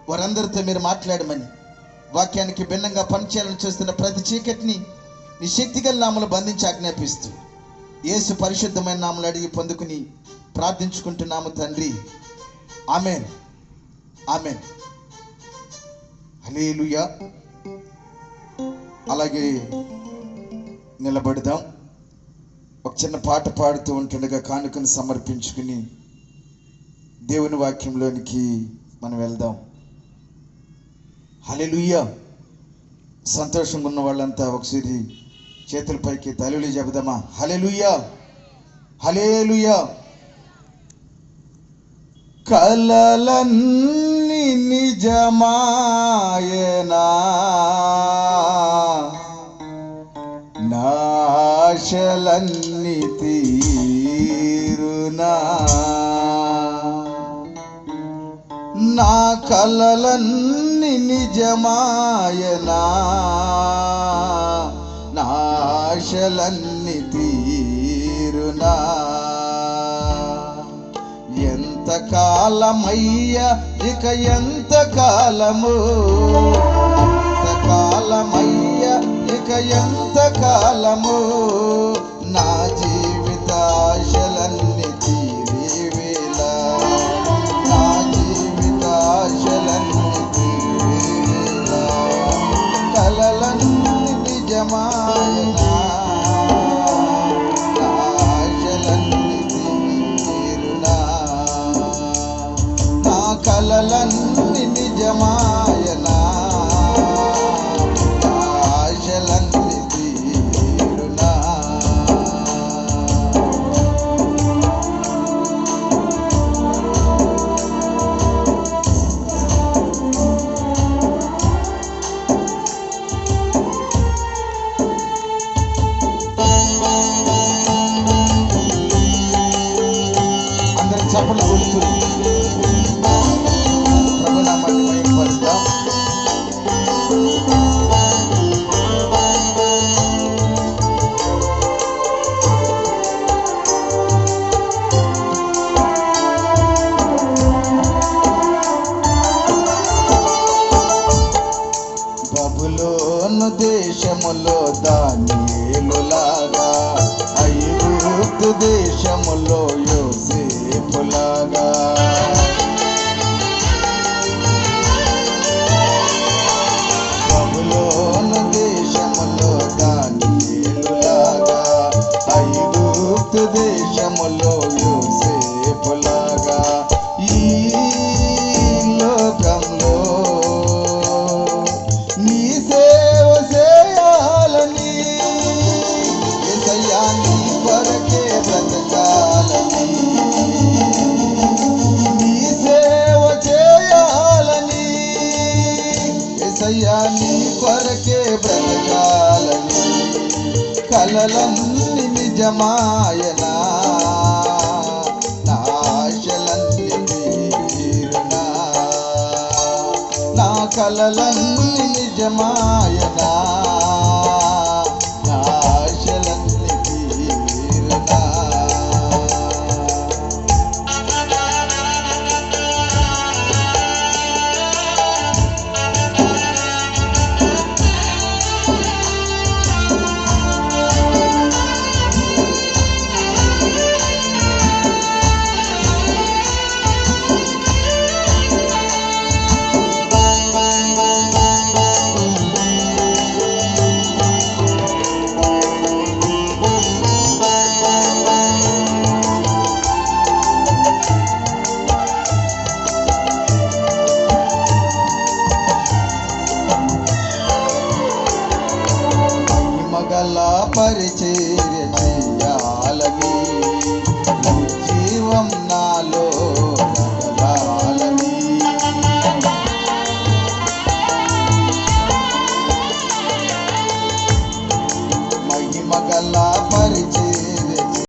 వారందరితో మీరు మాట్లాడమని, వాక్యానికి భిన్నంగా పనిచేయాలని చూస్తున్న ప్రతి చీకటిని నీ శక్తిగల నామములో బంధించి ఆజ్ఞాపిస్తూ యేసు పరిశుద్ధమైన నామములో అడిగి పొందుకుని ప్రార్థించుకుంటున్నాము తండ్రి. ఆమెన్, ఆమెన్, హల్లెలూయా. అలాగే నిలబడదాం. ఒక చిన్న పాట పాడుతూ ఉంటుండగా కానుకను సమర్పించుకుని దేవుని వాక్యంలోనికి మనం వెళ్దాం. హల్లెలూయా. సంతోషంగా ఉన్న వాళ్ళంతా ఒకసారి చేతులపైకి హల్లెలూయా చెబుదామా? హల్లెలూయా, హల్లెలూయా. కలలన్నీ నిజమాయనా, నాశలన్నీ తీరునా, నా కలలన్నీ నిజమాయనా, నాశలన్నీ తీరునా. ఎంత కాలమయ్యా ఇక ఎంత కాలము, ఎంత కాలమయ్యా ఇక ఎంత కాలము, నా జీవితాశలన్నీ తీరేవేళ, నా జీవితాశలన్నీ తీరేవేళ. కలలన్నీ నిజమాయనా, ఆశలన్నీ తీరునా, నా కలలన్నీ నిజమాయనా, ఆశలన్నీ తీరునా. అందరం చప్పట్లు కొడుతూ ప్రభు నామాన్ని మహిమపరుద్దాం. బబులోను దేశములో దానియేలులాగా, ఐగుప్తు దేశములో యోసేపులాగా, బబులోను దేశములో దానియేలులాగా, ఐగుప్తు దేశములో యోసేపులాగా, ఈ లోకంలో నీ సేవ చేయాలని, యేసయ్యా నీ కొరకే బ్రతకాలని, నీ సేవ చేయాలని, యేసయ్యా నీ కొరకే బ్రతకాలని. కలలన్నీ నిజమాయనా, నా ఆశలన్నీ తీరునా, నా కలలన్నీ నిజమాయనా, నా ఆశలన్నీ తీరునా. మగల పరిచర్య